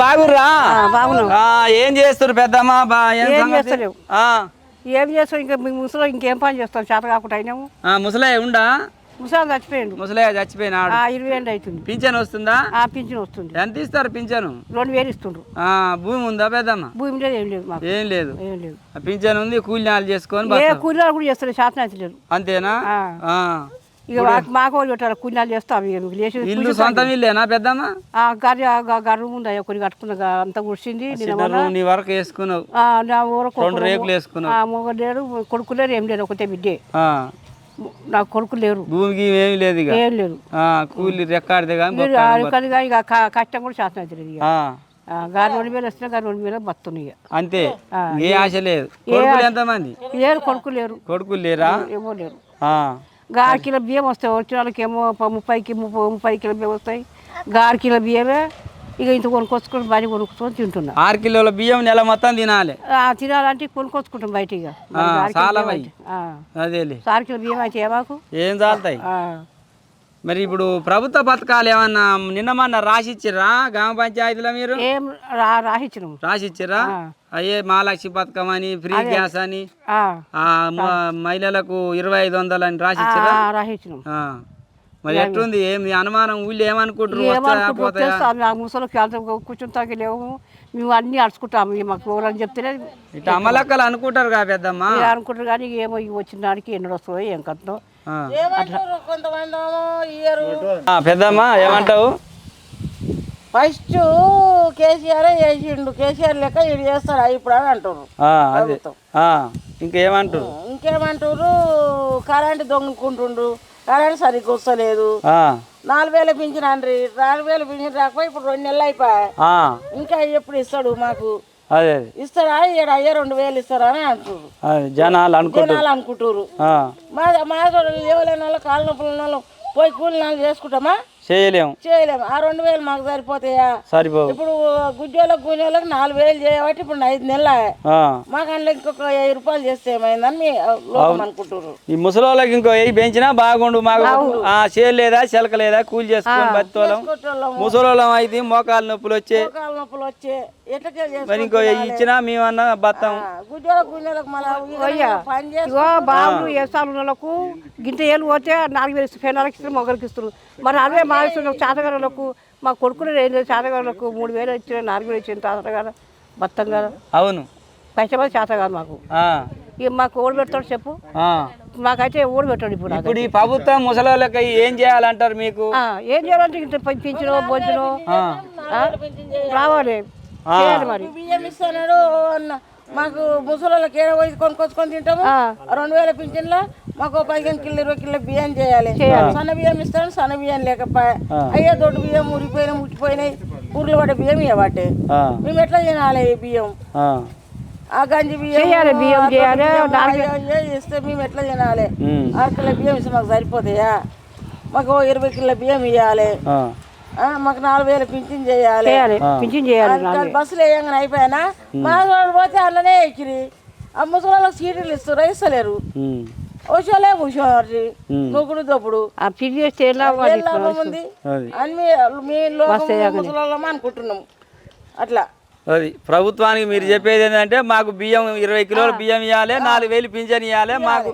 బాగుర్రా బాగున్నాం. ఏం చేస్తారు పెద్దమ్మ ఏం చేస్తాం ఇంకా మీ ముసలో ఇంకేం పని చేస్తాం చేత కాకుండా అయినాము. ముసలే ఉండా ముసలి చచ్చిపోయిండు. ముసలే చచ్చిపోయినాడు. 20 ఏళ్ళు అవుతుంది. పింఛన్ వస్తుందా? పింఛన్ వస్తుంది. ఎంత ఇస్తారు పింఛను? 2000 ఇస్తుండ్రు. భూమి ఉందా పెద్దమ్మ? భూమి లేదు, ఏం లేదు మాకు. ఏం లేదు. పింఛన్ ఉంది, కూలినాలు చేసుకొని కూలీలు కూడా చేస్తారు, శాతం అయితే లేదు. అంతేనా? ఇక మాకు పెట్టాలి, కూలీనాలు చేస్తాం. ఇల్లు సొంతం ఇల్లేనా పెద్దమ్మ? గర్వం ఉంది, కొన్ని కట్టుకున్న అంతా కూర్చింది. నీ వరకు వేసుకున్నావు, రేకులు వేసుకున్నావు. మొగ లేరు, కొడుకు లేరు, ఏం లేదు, ఒకటే బిడ్డే. నాకు కొడుకు లేరు, భూమికి ఏమి లేదు, ఏం లేదు. కూలి రెక్కాడితే కానీ ఇక కష్టం కూడా శాతం అవుతుంది. ఇక గారు 2000 వస్తున్నా, గారు 2000 బతున్నాయి. అంతే, ఏ ఆశ లేదు. ఎంతమంది లేరు? కొడుకు లేరు. కొడుకులు లేరా? ఏమో లేరు. 6 కిలో బియ్యం వస్తాయి, వచ్చిన వాళ్ళకి ఏమో 30 కిలో బియ్యం వస్తాయి. 6 కిలో బియ్యమే ఇక ఇంత కొనుక్కొచ్చుకొని బయట కొనుక్కొచ్చుకొని తింటున్నా. 6 కిలోల బియ్యం నెల మొత్తం తినాలి. తినాలంటే కొనుక్కొచ్చుకుంటాం బయట. ఇక అదే 6 కిలో బియ్యం అయితే మాకు ఏం చాలుతాయి. మరి ఇప్పుడు ప్రభుత్వ పథకాలు ఏమన్నా నిన్నమన్నా రాసిచ్చిర్రా గ్రామ పంచాయతీలో? మీరు ఏం రాసిచ్చిర్రా? అయ్యే మహాలక్ష్మి పథకం అని, ఫ్రీ గ్యాస్ అని, మహిళలకు 2500 అని రాసిచ్చిర్రా? మరి ఎట్లుంది? ఏమి అనుమానం? ఊళ్ళో ఏమనుకుంటారు? ముసలి కూర్చుంటాకి లేవు, మేము అన్ని అడుచుకుంటాము. మాకు ఎవరని చెప్తేనే ఇట్లా అమ్మలక్కలు అనుకుంటారు కదా పెద్దమ్మ? అనుకుంటారు కానీ ఏమో వచ్చిన దానికి ఎన్నడు వస్తుందో ఏం కట్టో. పెద్దమ్మ ఏమంటావు? ఫస్ట్ కేసీఆర్ చేసిండు, కేసీఆర్ లెక్క ఇది చేస్తాడు ఇప్పుడు అని అంటారు. ఇంకేమంటారు? కరెంటు దొంగకుంటుండ్రు, కరెంట్ సరిగ్గా వస్తలేదు. 4000 పింఛన్ అండ్రి, 4000 పింఛన్ రాకపోయి ఇప్పుడు 2 నెలలు అయిపోయాయి. ఇంకా ఎప్పుడు ఇస్తాడు మాకు? ఇస్తాడా? 2000 ఇస్తారా అని అంటారు జనాలు అనుకుంటారు. మా లేవలేని వాళ్ళు, కాళ్ళ నొప్పులు ఉన్న వాళ్ళు పోయి కూలినాలు చేసుకుంటామా? చేయలేము. ఆ 2000 మాకు సరిపోతాయా? ఇప్పుడు గుజ్జోళ్ళకి గుజ్జోళ్ళకి 4000 చేయబట్టి ఇప్పుడు 5 నెలలు మాకు అందులో ఇంకొక 1000 రూపాయలు చేస్తే ఏమైందని లోకం అనుకుంటారు. ఈ ముసలి ఇంకో 1000 పెంచినా బాగుండు. మాకు చేయలేదా, చెలక లేదా, కూలి చేసుకొని బతికోలం. ముసలోళ్ళం అయితే మోకాలు నొప్పులు వచ్చే మరి ఇంకో ఇచ్చినా మేమన్నా బతాం. గుజ్జోళ్ళకి గుజ్జోళ్ళకి మళ్ళీ బాబు ఏసాలకు గింత ఏళ్ళు పోతే 4000 ఇస్తారు, పెనాలకి ఇస్తారు, మొగలకి ఇస్తారు. మరి అదే మా చాతగారులకు, మా కొడుకులు చాతగారులకు 3000 ఇచ్చిన, 4000 ఇచ్చిన తాతగారు బత్తం కదా. అవును, కష్టపడి చేతగారు మాకు. ఇక మాకు ఓడి పెడతాడు చెప్పు? మాకైతే ఓడి పెట్టాడు. ఇప్పుడు ఈ ప్రభుత్వం ముసలి ఏం చేయాలంటారు? మీకు ఏం చేయాలంటే ఇంత పింఛను భోజనం రావాలి, మరి బియ్యం ఇస్తున్నాడు. మాకు ముసలికి ఏదో పోయి కొనుక్కొచ్చుకొని తింటాము. 2000 పింఛన్లో మాకు 15 కిలో 20 కిలో బియ్యం చేయాలి. సన్న బియ్యం ఇస్తాను, సన్న బియ్యం లేకపోయా అయ్యే దొడ్డు బియ్యం మురిగిపోయినాయి, ముట్టిపోయినాయి, ఊర్లు పడ్డ బియ్యం ఇవ్వబట్టే మేము ఎట్లా తినాలి? ఈ బియ్యం ఆ గంజి బియ్యం ఇస్తే మేము ఎట్లా తినాలి? 6 కిలో బియ్యం ఇస్తే మాకు సరిపోతాయా? మాకు 20 కిలో బియ్యం ఇవ్వాలి. మాకు 4000 పింఛన్ చేయాలి. బస్సులు వేయంగానే అయిపోయానా? మా పోతే అందులోనే ఎక్కిరి. ఆ ముసలి సీట్లు ఇస్తారు, ఇస్తలేరు. వచ్చేలే కూర్చోరు, నొక్కుడు దొప్పుడు లాభం ఉంది అని మీ ముసలి అనుకుంటున్నాం. అట్లా అది ప్రభుత్వానికి మీరు చెప్పేది ఏంటంటే మాకు బియ్యం 20 కిలోల బియ్యం ఇవ్వాలి, 4000 పింఛన్ ఇవ్వాలి.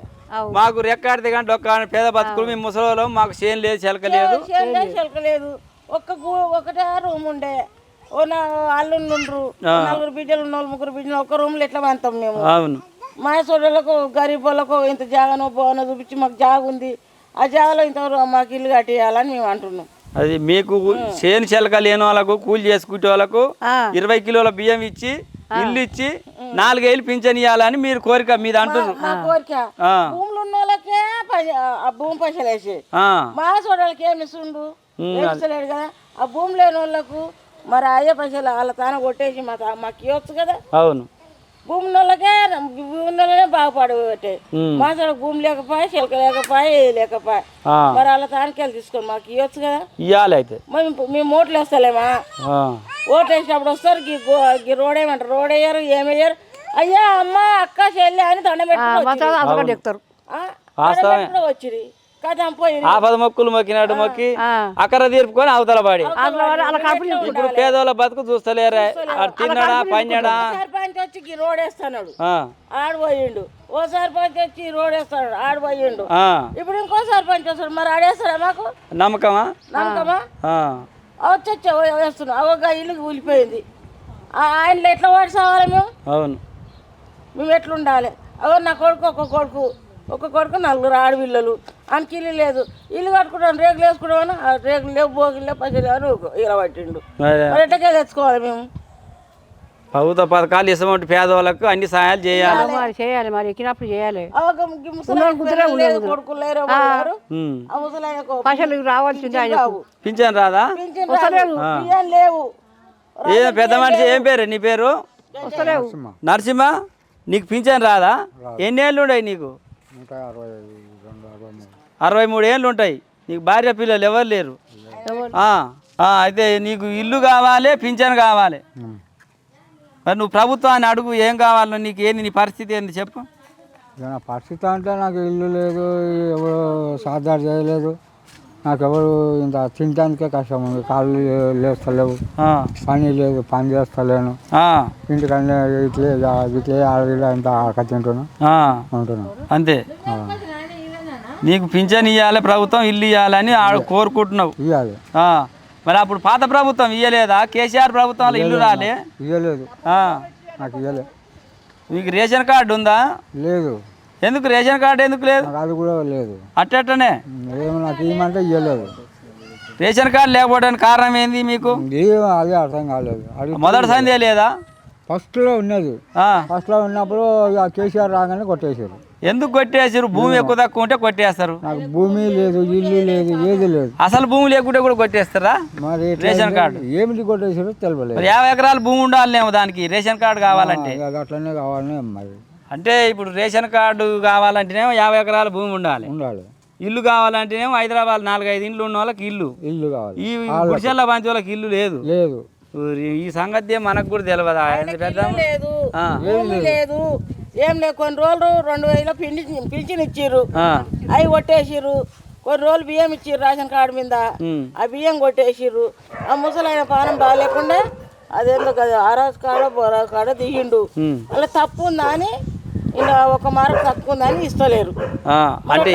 మాకు రెక్కాడితే కానీ ఒక్క పేద బతుకులు మేము ముసలి మాకు చేను లేదు, చెలక లేదు. ఒకటే రూమ్ ఉండే, అల్లుండ్రు, 4 బిడ్డలు ఉన్న వాళ్ళు, 3 బిడ్డలు ఒక రూమ్ లో ఎట్లా పంతాం మేము? అవును. మా సోదరులకు గరీబ్ వాళ్ళకు ఇంత జాగానో బోనో చూపించి మాకు జాగ ఉంది, ఆ జాగాలో ఇంత మాకు ఇల్లు కట్టేయాలని మేము అంటున్నాం. అది మీకు చేను చెలక లేని వాళ్ళకు, కూలి చేసుకునే వాళ్ళకు 20 కిలోల బియ్యం ఇచ్చి, ఇల్లు ఇచ్చి, 4000 పింఛన్ ఇవ్వాలని మీరు కోరిక మీద అంటున్నారు. మా కోరిక భూములు ఉన్న వాళ్ళకే భూమి పైసలు వేసి, మా సోదరులకి ఏమి ఇస్తుండు? వేస్తలేడు కదా. ఆ భూమి లేని వాళ్ళకు మరి అయ్యే పైసలు వాళ్ళ తాను కొట్టేసి మాకు ఇవ్వచ్చు కదా. అవును, భూమి వాళ్ళనే బాగుపడబట్టే. మా సోడ భూమి లేకపోయా, చిలక లేకపోయా మరి వాళ్ళ తానికెళ్ళి తీసుకొని మాకు ఇవ్వచ్చు కదా. ఇవ్వాలి. అయితే మేము ఓట్లు వేస్తలేమా? ఓట్లు వేసినప్పుడు వస్తారు, రోడ్ ఏమంటారు, రోడ్ వేయరు, ఏమయ్యారు. అయ్యా అమ్మ అక్క చెల్లి అని దండం పెట్టుకుంటారు. వచ్చిరి కథం పోయి ఆపద మొక్కులు మొక్కినట్టు మొక్కి అక్కర తీర్పుకొని అవతల పడి ఇప్పుడు పేదోళ్ళ బతుకు చూస్తలేరా తిన్నాడా పన్నాడా సర్పంచ్ వచ్చి రోడ్ వేస్తున్నాడు ఆడిపోయిండు ఓ సర్పంచ్ వచ్చి రోడ్ వేస్తాడు ఆడిపోయిండు ఇప్పుడు ఇంకో సర్పంచ్ వస్తాడు మరి ఆడేస్తాడా మాకు నమ్మకమా వచ్చి వేస్తున్నాం ఒక ఇల్లు కూలిపోయింది ఆయనలో ఎట్లా వాడుకోవాలి మేము అవును మేము ఎట్లుండాలి అవో నా కొడుకు ఒక కొడుకు నలుగురు ఆడపిల్లలు ఆయనకి ఇల్లు లేదు ఇల్లు కట్టుకుంటాను రేగులు వేసుకుంటామని రేగులు లేవు బోగులు లేవు పైసలు లేవు ఇలా పట్టిండు మరి ఎట్టకే తెచ్చుకోవాలి మేము ప్రభుత్వ పథకాలు ఇసమంటే పేదవాళ్ళకు అన్ని సహాయాలు చేయాలి మరి ఎక్కినప్పుడు చేయాలి కొడుకులు లేరు ఆ ముసలాయనకు పైసలు రావాల్సింది పింఛన్ రాదా బియ్యం లేవు ఏ పెద్ద మనిషి ఏం పేరు నీ పేరు నరసింహ నీకు పింఛన్ రాదా ఎన్ని ఏళ్ళు ఉన్నాయి నీకు 63 ఏళ్ళు ఉంటాయి నీకు భార్య పిల్లలు ఎవరు లేరు అయితే నీకు ఇల్లు కావాలి పింఛన్ కావాలి మరి నువ్వు ప్రభుత్వాన్ని అడుగు ఏం కావాలో నీకు ఏంది నీ పరిస్థితి ఏంది చెప్పు నా పరిస్థితి అంటే నాకు ఇల్లు లేదు ఎవరు సాధారణ చేయలేదు నాకు ఎవరు ఇంత తినడానికే కష్టం ఉంది కాళ్ళు లేస్తలేవు పని లేదు పని చేస్తలేను ఇంటికన్నా ఇట్లే ఆడవిలో ఇంత ఆక ఉంటున్నాను అంతే నీకు పింఛన్ ఇవ్వాలి ప్రభుత్వం ఇల్లు ఇవ్వాలని కోరుకుంటున్నావు ఇవ్వాలి మరి అప్పుడు పాత ప్రభుత్వం ఇవ్వలేదా కేసీఆర్ ప్రభుత్వం ఇల్లు రాలే ఇవ్వలేదు నాకు ఇవ్వలేదు మీకు రేషన్ కార్డు ఉందా లేదు ఎందుకు రేషన్ కార్డు ఎందుకు లేదు అది కూడా లేదు అట్టనే నాకు ఇవ్వమంటే ఇవ్వలేదు రేషన్ కార్డు లేకపోవడానికి కారణం ఏంది మీకు అదే అర్థం కాలేదు మొదటి సందే లేదా ఫస్ట్లో ఉన్నది ఫస్ట్లో ఉన్నప్పుడు కేసీఆర్ రాగానే కొట్టేశారు ఎందుకు కొట్టేసారు భూమి ఎక్కువ తక్కువ ఉంటే కొట్టేస్తారు నాకు భూమి లేదు ఇల్లు లేదు ఏది లేదు అసలు భూమి లేకుంటే కూడా కొట్టేస్తారా మరి రేషన్ కార్డు ఏమిటి కొట్టేసారో తెలియలేదు 50 ఎకరాల భూమి ఉండాలేమో దానికి రేషన్ కార్డు కావాలంటే అట్లనే కావాలనే మరి అంటే ఇప్పుడు రేషన్ కార్డు కావాలంటేనేమో 50 ఎకరాల భూమి ఉండాలి ఇల్లు కావాలంటేనేమో హైదరాబాద్ 4-5 ఇండ్లు ఉన్న వాళ్ళకి ఇల్లు కావాలి ఈ గుడిసెల్ల పంచే వాళ్ళకి ఇల్లు లేదు ఈ సంగతి మనకు కూడా తెలియదు లేదు ఏం లేదు కొన్ని రోజులు 2000 పింఛన్ ఇచ్చిర్రు అవి కొట్టేసిర్రు కొన్ని రోజులు బియ్యం ఇచ్చిర్రు రేషన్ కార్డు మీద ఆ బియ్యం కొట్టేసిర్రు ఆ ముసలైన పానం బాగాలేకుండా అదేందో కదా ఆరాజు కాడ బోరాజు కాడ దిగిండు అలా తప్పు ఉందా అని ఇలా ఒక మార్కు తక్కువ ఉందని ఇస్తలేరు అంటే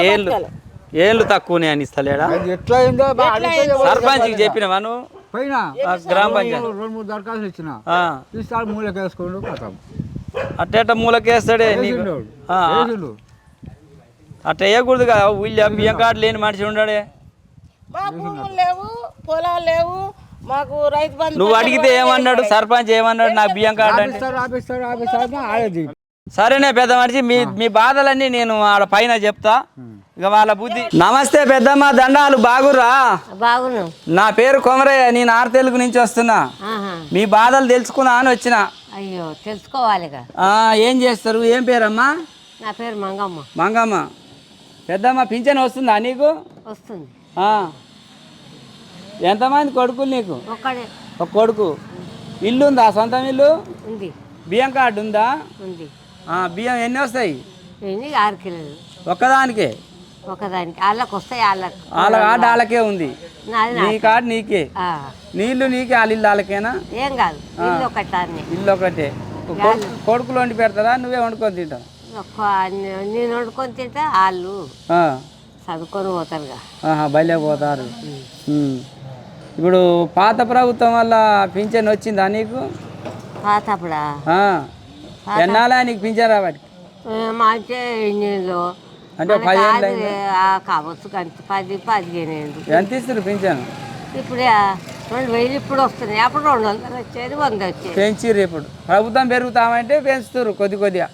ఏళ్ళు తక్కువనే అని ఇస్తలేడా ఎట్లా సర్పంచ్కి చెప్పినవా నువ్వు గ్రామ పంచాయతీ 2-3 దరఖాస్తులు ఇచ్చిన ఇస్తాడు మూలకేసుకోండు కథం అట్ట మూలకేస్తాడే నీకు అట్ట వేయకూడదు కదా ఊళ్ళో బియ్యం కార్డు లేని మనిషి ఉన్నాడే భూములు లేవు పొలాలు లేవు మాకు రైతు బంధు నువ్వు అడిగితే ఏమన్నాడు సర్పంచ్ ఏమన్నాడు నాకు బియ్యం కార్డు అంటే సరేనే పెద్ద మనిషి మీ బాధలన్నీ నేను ఆడ పైన చెప్తా ఇక వాళ్ళ బుద్ధి నమస్తే పెద్దమ్మ దండాలు బాగురా బాగును నా పేరు కొమరయ్య నేను ఆరు తెలుగు నుంచి వస్తున్నా మీ బాధలు తెలుసుకున్నా అని వచ్చిన అయ్యో తెలుసుకోవాలిగా ఏం చేస్తారు ఏం పేరమ్మా నా పేరు మంగమ్మ మంగమ్మ పెద్దమ్మ పింఛన్ వస్తుందా నీకు వస్తుంది ఎంతమంది కొడుకులు నీకు ఒక్కడే ఒక కొడుకు ఇల్లు ఉందా సొంతం ఇల్లు ఉంది బియ్యం కార్డు ఉందా ఉంది బియ్యం ఎన్ని వస్తాయి 6 కిలోలు ఒక్కదానికే వాళ్ళకి వస్తాయి వాళ్ళ కార్డు వాళ్ళకే ఉంది నీ కార్డు నీకే నీళ్ళు నీకే వాళ్ళ ఇల్లు వాళ్ళకేనా ఏం కాదు ఇల్లు ఒకటే కొడుకులు వండి పెడతారా నువ్వే వండుకొని తింటావు నేను వండుకొని తింటా వాళ్ళు చదువుకొని పోతారుగా బయలే పోతారు ఇప్పుడు పాత ప్రభుత్వం వల్ల పింఛన్ వచ్చిందా నీకు పాతప్పుడా ఎన్నాలా నీకు పింఛన్ రాబట్టి అంటే 10 ఏళ్ళు కావచ్చు 10-15 ఏళ్ళు ఎంత ఇస్తారు పింఛన్ ఇప్పుడు 2000 ఇప్పుడు వస్తున్నాయి అప్పుడు 200 వచ్చేది 100 వచ్చేది పెంచిర్రు ఇప్పుడు ప్రభుత్వం పెరుగుతామంటే పెంచుతారు కొద్దిగా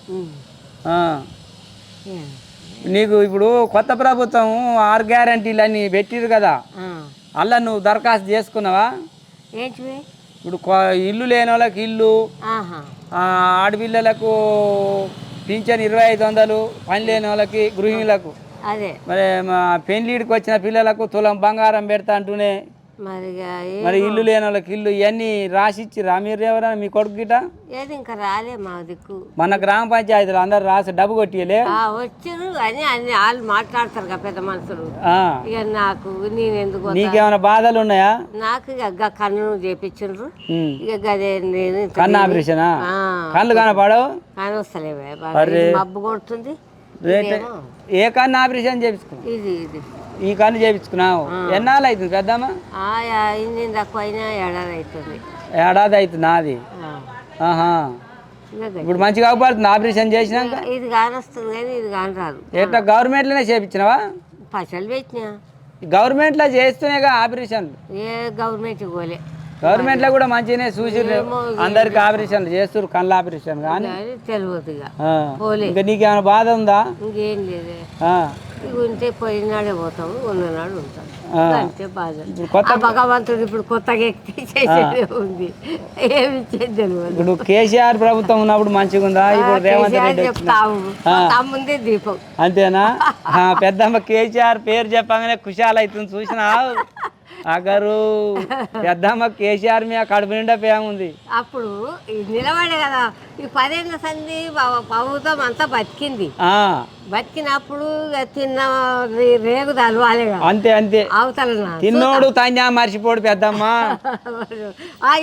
నీకు ఇప్పుడు కొత్త ప్రభుత్వం 6 గ్యారంటీలు అని పెట్టిరు కదా అలా నువ్వు దరఖాస్తు చేసుకున్నావా ఏంటివి ఇప్పుడు ఇల్లు లేని వాళ్ళకి ఇల్లు ఆడపిల్లలకు పింఛన్ 2500 పని లేని వాళ్ళకి గృహిణులకు అదే మరి పెళ్ళిడికి వచ్చిన పిల్లలకు తులం బంగారం పెడతా అంటూనే మరి ఇక మరి ఇల్లు లేని వాళ్ళకి ఇల్లు ఇవన్నీ రాసిచ్చిరా మీరు ఎవరైనా మీ కొడుకు గిట ఏది ఇంకా రాలే మా దిక్కు. మన గ్రామ పంచాయతీలు అందరు రాసి డబ్బు కొట్టియలే వచ్చారు అని అన్ని వాళ్ళు మాట్లాడతారు కదా పెద్ద మనుషులు. ఆ. ఇక నాకు నేను ఎందుకు నీకేమైనా బాధలు ఉన్నాయా? నాకు ఇక కన్ను చేపించారు. ఇక గదే నేను కన్ను ఆపరేషనా? కళ్ళు కనపడవు, కానీ వస్తలేవే మబ్బు కొడుతుంది. ఏ కన్ను ఆపరేషన్ చేపించుకున్నావు? ఇది ఇది ఈ కన్ను చేపించుకున్నావు ఎన్నాళ్ళు అవుతుంది పెద్దమ్మా? ఇన్ని తక్కువ అయినా ఏడాది అవుతుంది. ఏడాది అవుతుంది నాది. ఆహా, ఇప్పుడు మంచిగా అవపడుతుంది ఆపరేషన్ చేసినాక? ఇది కానొస్తుంది కానీ ఇది కాని రాదు. ఎట్లా గవర్నమెంట్లోనే చేపించినావా? పైసలు పెట్టినా గవర్నమెంట్లో చేస్తూనేగా ఆపరేషన్లు. ఏ గవర్నమెంట్ పోలే. గవర్నమెంట్లో కూడా మంచిగానే చూసి అందరికి ఆపరేషన్లు చేస్తారు, కళ్ళ ఆపరేషన్ కానీ తెలియదు ఇక పోలే. ఇంకా నీకేమైనా బాధ ఉందా? ఇంకేం లేదే. ఇక ఉంటే పోయినాడే పోతాము, ఉన్ననాడు ఉంటాం, అంతే బాధ. భగవంతుడు ఇప్పుడు కొత్తగా ఎక్కించేసేదే ఉంది, ఏమి తెలియదు. ఇప్పుడు కేసీఆర్ ప్రభుత్వం ఉన్నప్పుడు మంచిగా ఉందా? ఇప్పుడు రేవంత్ రెడ్డి చెప్తాము ముందే దీపం అంతేనా? పెద్దమ్మ కేసీఆర్ పేరు చెప్పగానే ఖుషాలు అవుతుంది చూసినా. అగరు పెద్దమ్మ కేసీఆర్ మీద కడుపు నిండా ప్రేమ ఉంది. అప్పుడు నిలబడే కదా ఈ 10 ఏళ్ళ సంది ప్రభుత్వం అంతా బతికింది. బతికినప్పుడు తిన్న రేగు తలవాలి. అంతే అంతే, అవతల తిన్నోడు తన్యా మర్చిపోడు పెద్దమ్మ.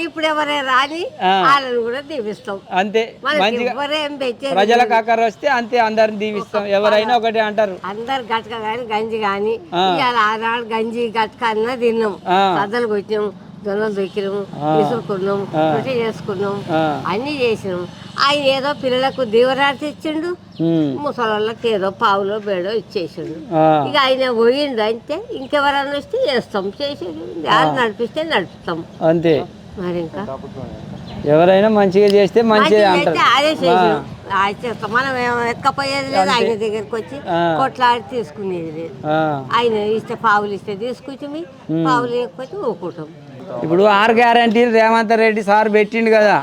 ఇప్పుడు ఎవరైనా రాని వాళ్ళని కూడా దీవిస్తాం. అంతే, మంచిగా ప్రజలకు అక్కర వస్తే అంతే అందరిని దీవిస్తాం. ఎవరైనా ఒకటే అంటారు. అందరు గట్క కానీ గంజి కానీ ఆనాడు గంజి గట్క అన్నా తిన్నాం, సద్దలు కొట్టినాం, జొన్నలు దొక్కినాం, విసురుకున్నాం, రొట్టె చేసుకున్నాం, అన్ని చేసినాం. ఆయన ఏదో పిల్లలకు దీవరాటి ఇచ్చిండు, ముసలోళ్ళకి ఏదో పావులో బేడో ఇచ్చేసిండు. ఇక ఆయన పోయిండు అంతే. ఇంకెవరన్నా వస్తే చేస్తాం, చేసేది నడిపిస్తే నడుపుతాం అంతే. మరి ఇంకా ఎవరైనా మంచిగా చేస్తే మంచిగా అదే చేస్తాం. మనం ఎక్కపోయేది లేదు, ఆయన దగ్గరికి వచ్చి కొట్లాడి తీసుకునేది లేదు. ఆయన ఇస్తే పావులు ఇస్తే తీసుకొచ్చి పావులు లేకపోతే ఊకుంటాం. ఇప్పుడు 6 గ్యారంటీలు రేవంత్ రెడ్డి సార్ పెట్టిండు కదా,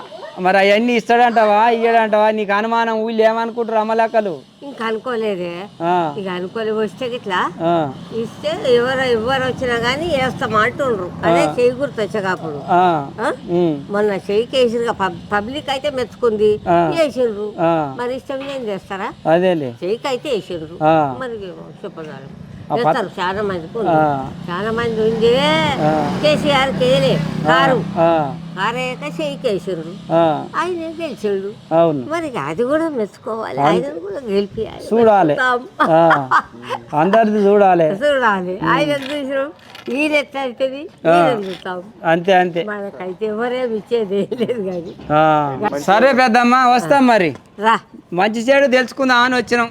మరి అవన్నీ ఇస్తాడంటావా ఇయ్యడంటావా? నీకు అనుమానం ఊళ్ళు ఏమనుకుంటారు అమ్మలక్కలు? ఇంకా అనుకోలేదే, ఇక అనుకోలే. వస్తే ఇట్లా ఇస్తే ఎవరు వచ్చినా గానీ వేస్తామా అంటుండ్రు. అదే చెయ్యి గుర్తు వచ్చాకప్పుడు మొన్న చెయ్యికి వేసిరు. పబ్లిక్ అయితే మెచ్చుకుంది, వేసిండ్రు. మరి ఇష్టం ఏం చేస్తారా? అదేలే, చెయ్యికి అయితే వేసిండ్రు. మరి చెప్పగలరు చేస్తారు. చాలా మందికి చాలా మంది ఉంది. కేసీఆర్ కేలే కారు కారేక చెయ్యికి వేసిండ్రు, ఆయన గెలిచిండు. మరి అది కూడా మెచ్చుకోవాలి, ఆయన కూడా గెలిపియాలి, చూడాలి, అందరిది చూడాలి చూడాలి. ఆయన చూసినాం, ఈయన ఎట్లా అవుతుంది చూస్తాం అంతే అంతే. మనకైతే ఎవరేమి ఇచ్చేది లేదు కానీ. సరే పెద్దమ్మ, వస్తాం మరి. రా, మంచి చెడు తెలుసుకుందాం అని వచ్చినాం.